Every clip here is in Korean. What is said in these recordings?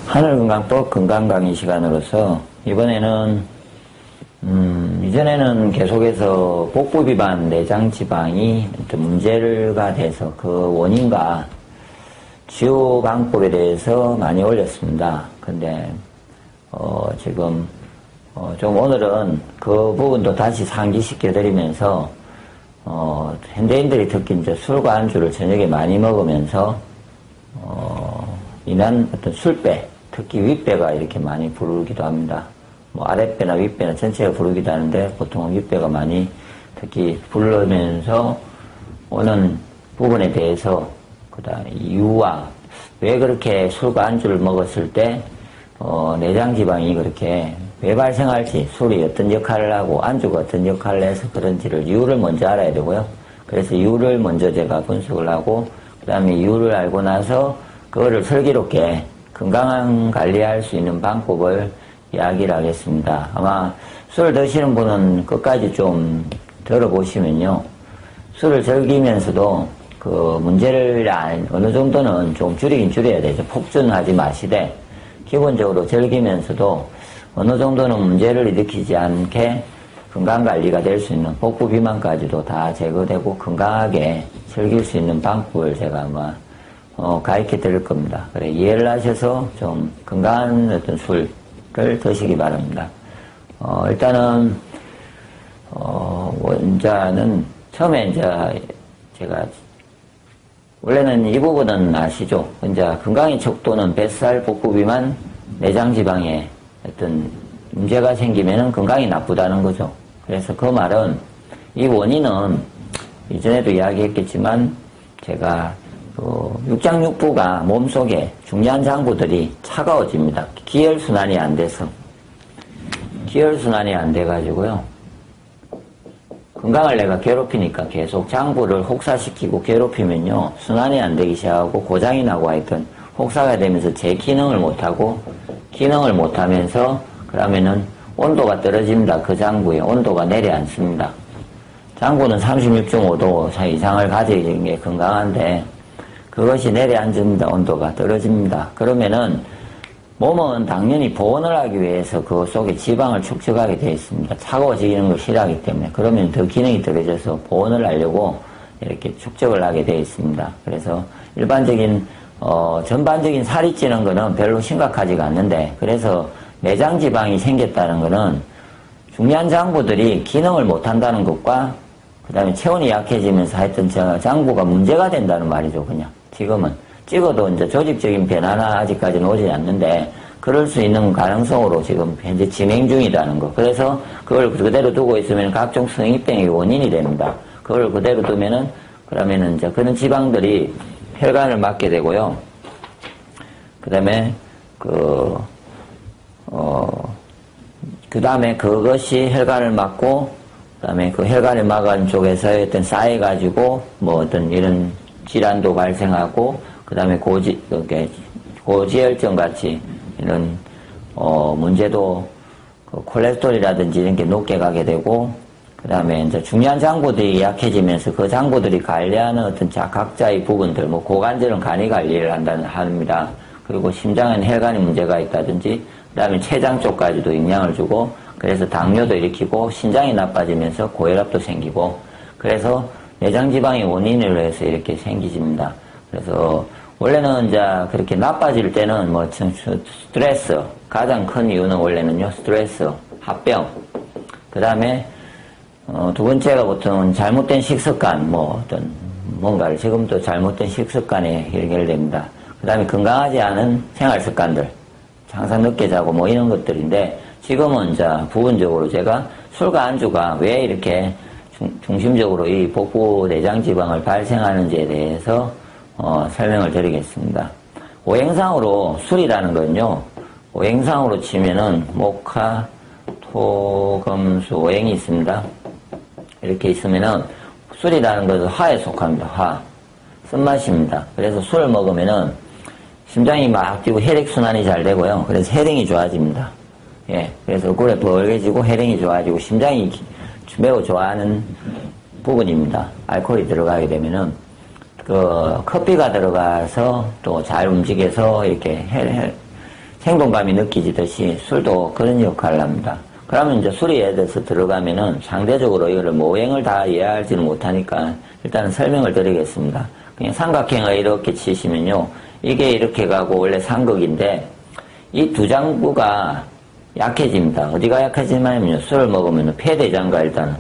하늘건강법 건강강의 시간으로서 이번에는 이전에는 계속해서 복부 비만 내장 지방이 문제가 돼서 그 원인과 치유 방법에 대해서 많이 올렸습니다. 근데 지금 좀 오늘은 그 부분도 다시 상기시켜 드리면서 현대인들이 특히 이제 술과 안주를 저녁에 많이 먹으면서 인한 어떤 술배, 특히 윗배가 이렇게 많이 부르기도 합니다. 뭐 아랫배나 윗배나 전체가 부르기도 하는데 보통 윗배가 많이 특히 부르면서 오는 부분에 대해서 그다음 이유와 왜 그렇게 술과 안주를 먹었을 때 내장 지방이 그렇게 왜 발생할지, 술이 어떤 역할을 하고 안주가 어떤 역할을 해서 그런지를 이유를 먼저 알아야 되고요. 그래서 이유를 먼저 제가 분석을 하고 그 다음에 이유를 알고 나서 그거를 슬기롭게 건강한 관리할 수 있는 방법을 이야기를 하겠습니다. 아마 술 드시는 분은 끝까지 좀 들어보시면요. 술을 즐기면서도 그 문제를 어느 정도는 좀 줄이긴 줄여야 되죠. 폭준하지 마시되 기본적으로 즐기면서도 어느 정도는 문제를 일으키지 않게 건강관리가 될 수 있는 복부 비만까지도 다 제거되고 건강하게 즐길 수 있는 방법을 제가 아마 가르쳐 드릴 겁니다. 그래, 이해를 하셔서 좀 건강한 어떤 술을 드시기 바랍니다. 일단은, 원자는 처음에 이제 제가 원래는 이 부분은 아시죠? 이제 건강의 척도는 뱃살, 복부 비만, 내장 지방에 어떤 문제가 생기면은 건강이 나쁘다는 거죠. 그래서 그 말은 이 원인은 이전에도 이야기했겠지만 제가 육장육부가 몸속에 중요한 장부들이 차가워집니다. 기혈순환이 안 돼서. 기혈순환이 안 돼가지고요. 건강을 내가 괴롭히니까 계속 장부를 혹사시키고 괴롭히면요. 순환이 안 되기 시작하고 고장이 나고 하여튼 혹사가 되면서 제 기능을 못하고 기능을 못하면서 그러면은 온도가 떨어집니다. 그 장부의 온도가 내려앉습니다. 장부는 36.5도 이상을 가지는 게 건강한데 그것이 내려앉습니다. 온도가 떨어집니다. 그러면은 몸은 당연히 보온을 하기 위해서 그 속에 지방을 축적하게 되어 있습니다. 차가워지는 걸 싫어하기 때문에. 그러면 더 기능이 떨어져서 보온을 하려고 이렇게 축적을 하게 되어 있습니다. 그래서 일반적인 전반적인 살이 찌는 거는 별로 심각하지가 않는데 그래서 내장 지방이 생겼다는 거는 중요한 장부들이 기능을 못한다는 것과 그 다음에 체온이 약해지면서 하여튼 장부가 문제가 된다는 말이죠. 그냥 지금은 찍어도 이제 조직적인 변화는 아직까지는 오지 않는데 그럴 수 있는 가능성으로 지금 현재 진행 중이라는 거. 그래서 그걸 그대로 두고 있으면 각종 성인병의 원인이 됩니다. 그걸 그대로 두면은 그러면은 이제 그런 지방들이 혈관을 막게 되고요. 그 다음에 그 다음에 그것이 혈관을 막고 그 다음에 그 혈관을 막은 쪽에서 어떤 쌓여가지고 뭐 어떤 이런 질환도 발생하고 그 다음에 고지혈증 같이 이런 문제도 그 콜레스테롤이라든지 이런 게 높게 가게 되고 그 다음에 이제 중요한 장부들이 약해지면서 그 장부들이 관리하는 어떤 각자의 부분들 뭐 고관절은 간이 관리를 합니다. 그리고 심장은 혈관에 문제가 있다든지 그 다음에 췌장 쪽까지도 영향을 주고 그래서 당뇨도 일으키고 신장이 나빠지면서 고혈압도 생기고 그래서 내장지방의 원인으로 해서 이렇게 생기집니다. 그래서 원래는 이제 그렇게 나빠질 때는 뭐 스트레스 가장 큰 이유는 원래는요 스트레스, 합병 그 다음에 두 번째가 보통은 잘못된 식습관 뭐 어떤 뭔가를 지금도 잘못된 식습관에 연결됩니다. 그 다음에 건강하지 않은 생활 습관들 항상 늦게 자고 뭐 이런 것들인데 지금은 이제 부분적으로 제가 술과 안주가 왜 이렇게 중심적으로 이 복부 내장 지방을 발생하는지에 대해서 설명을 드리겠습니다. 오행상으로 술이라는 건요, 오행상으로 치면은 목화, 토, 금, 수, 오행이 있습니다. 이렇게 있으면은 술이라는 것은 화에 속합니다. 화. 쓴맛입니다. 그래서 술을 먹으면은 심장이 막 뛰고 혈액순환이 잘 되고요. 그래서 혈행이 좋아집니다. 예. 그래서 얼굴에 벌개지고 혈행이 좋아지고 심장이 매우 좋아하는 부분입니다. 알코올이 들어가게 되면은 커피가 들어가서 또 잘 움직여서 이렇게 생동감이 느껴지듯이 술도 그런 역할을 합니다. 그러면 이제 술이 예를 들어서 들어가면은 상대적으로 이거를 모행을 다 이해하지는 못하니까 일단은 설명을 드리겠습니다. 그냥 삼각형을 이렇게 치시면요. 이게 이렇게 가고 원래 삼각인데 이 두 장부가 약해집니다. 어디가 약해지냐면요. 술을 먹으면 폐대장과 일단은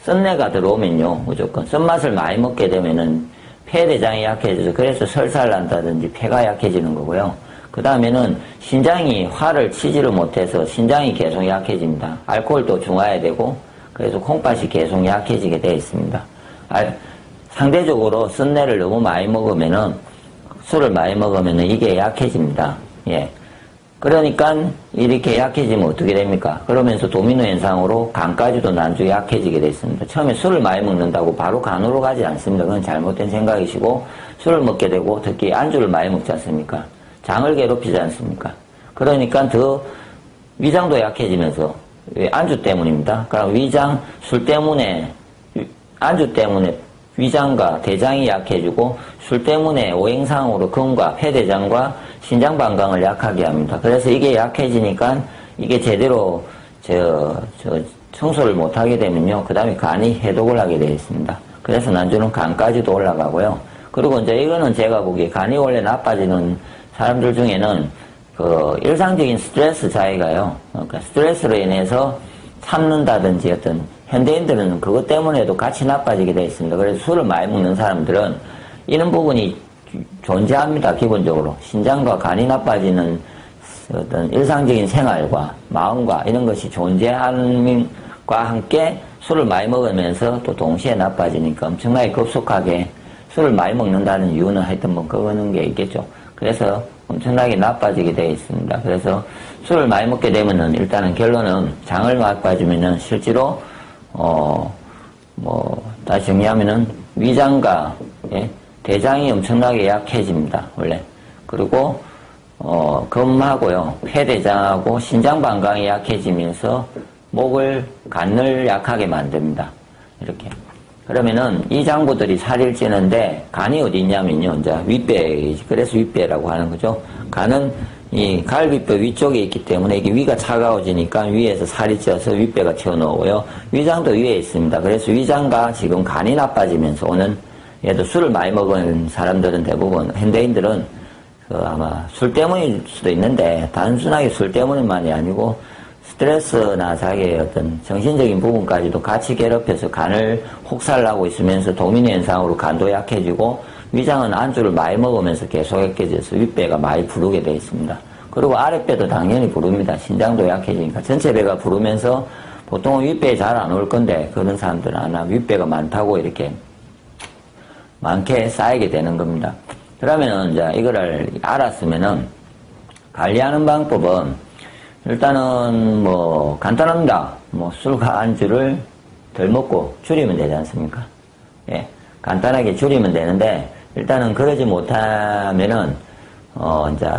쓴내가 들어오면요. 무조건 쓴맛을 많이 먹게 되면은 폐대장이 약해져서 그래서 설사를 난다든지 폐가 약해지는 거고요. 그 다음에는 신장이 화를 치지를 못해서 신장이 계속 약해집니다. 알코올도 중화해야 되고 그래서 콩팥이 계속 약해지게 되어 있습니다. 상대적으로 쓴내를 너무 많이 먹으면은 술을 많이 먹으면은 이게 약해집니다. 예. 그러니까 이렇게 약해지면 어떻게 됩니까? 그러면서 도미노 현상으로 간까지도 나중에 약해지게 되어 있습니다. 처음에 술을 많이 먹는다고 바로 간으로 가지 않습니다. 그건 잘못된 생각이시고 술을 먹게 되고 특히 안주를 많이 먹지 않습니까? 장을 괴롭히지 않습니까? 그러니까 더 위장도 약해지면서 안주 때문입니다. 그럼 위장, 술 때문에 안주 때문에 위장과 대장이 약해지고 술 때문에 오행상으로 근과 폐대장과 신장 방광을 약하게 합니다. 그래서 이게 약해지니까 이게 제대로 청소를 못하게 되면요. 그 다음에 간이 해독을 하게 되어 있습니다. 그래서 난주는 간까지도 올라가고요. 그리고 이제 이거는 제가 보기에 간이 원래 나빠지는 사람들 중에는 그 일상적인 스트레스 자체가요. 그러니까 스트레스로 인해서 참는다든지 어떤 현대인들은 그것 때문에도 같이 나빠지게 되어 있습니다. 그래서 술을 많이 먹는 사람들은 이런 부분이 존재합니다. 기본적으로. 신장과 간이 나빠지는 어떤 일상적인 생활과 마음과 이런 것이 존재함과 함께 술을 많이 먹으면서 또 동시에 나빠지니까 엄청나게 급속하게 술을 많이 먹는다는 이유는 하여튼 뭐 그거는 게 있겠죠. 그래서 엄청나게 나빠지게 되어 있습니다. 그래서 술을 많이 먹게 되면은 일단은 결론은 장을 나빠지면은 실제로 다시 정리하면은 위장과 대장이 엄청나게 약해집니다. 원래. 그리고 검하고요. 폐대장하고 신장 방광이 약해지면서 간을 약하게 만듭니다. 이렇게. 그러면은 이 장부들이 살을 찌는데 간이 어디 있냐면요. 이제 윗배, 그래서 윗배라고 하는 거죠. 간은 이 갈비뼈 위쪽에 있기 때문에 이게 위가 차가워지니까 위에서 살이 쪄서 윗배가 튀어나오고요. 위장도 위에 있습니다. 그래서 위장과 지금 간이 나빠지면서 오는 얘도 술을 많이 먹은 사람들은 대부분 현대인들은 아마 술 때문일 수도 있는데 단순하게 술 때문만이 아니고 스트레스나 자기의 어떤 정신적인 부분까지도 같이 괴롭혀서 간을 혹살나고 있으면서 도미노 현상으로 간도 약해지고 위장은 안주를 많이 먹으면서 계속 약해져서 윗배가 많이 부르게 되어 있습니다. 그리고 아랫배도 당연히 부릅니다. 신장도 약해지니까 전체 배가 부르면서 보통은 윗배에 잘 안 올 건데 그런 사람들은 아마 윗배가 많다고 이렇게 많게 쌓이게 되는 겁니다. 그러면은 이제 이거를 알았으면은 관리하는 방법은 일단은 간단합니다. 술과 안주를 덜 먹고 줄이면 되지 않습니까? 예. 간단하게 줄이면 되는데 일단은 그러지 못하면은 이제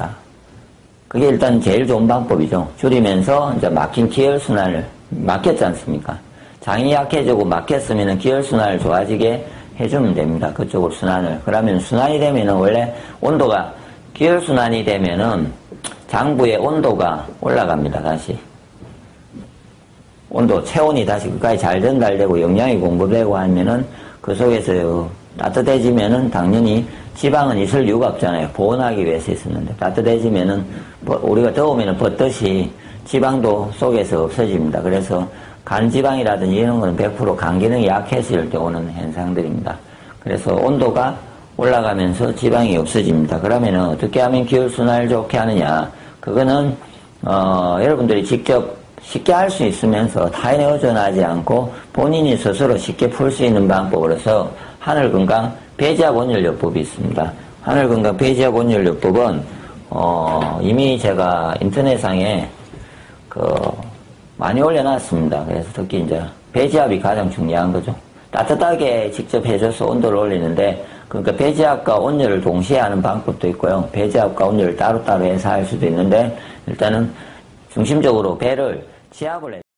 그게 일단 제일 좋은 방법이죠. 줄이면서 이제 막힌 기혈순환을 막혔지 않습니까? 장이 약해지고 막혔으면은 기혈순환을 좋아지게 해주면 됩니다. 그쪽으로 순환을. 그러면 순환이 되면은 원래 온도가 기혈순환이 되면은 장부의 온도가 올라갑니다. 다시 온도 체온이 다시 끝까지 잘 전달되고 영양이 공급되고 하면은 그 속에서 따뜻해지면은 당연히 지방은 있을 이유가 없잖아요. 보온하기 위해서 있었는데 따뜻해지면은 우리가 더우면은 벗듯이 지방도 속에서 없어집니다. 그래서 간지방이라든지 이런 건 100% 간 기능이 약해질 때 오는 현상들입니다. 그래서 온도가 올라가면서 지방이 없어집니다. 그러면은 어떻게 하면 기혈순환을 좋게 하느냐? 그거는 여러분들이 직접 쉽게 할 수 있으면서 타인에 의존하지 않고 본인이 스스로 쉽게 풀 수 있는 방법으로서 하늘건강 배지학 온열요법이 있습니다. 하늘건강 배지학 온열요법은 이미 제가 인터넷상에 많이 올려놨습니다. 그래서 특히 이제 배지압이 가장 중요한 거죠. 따뜻하게 직접 해줘서 온도를 올리는데 그러니까 배지압과 온열을 동시에 하는 방법도 있고요. 배지압과 온열을 따로따로 해서 할 수도 있는데 일단은 중심적으로 배를 지압을 해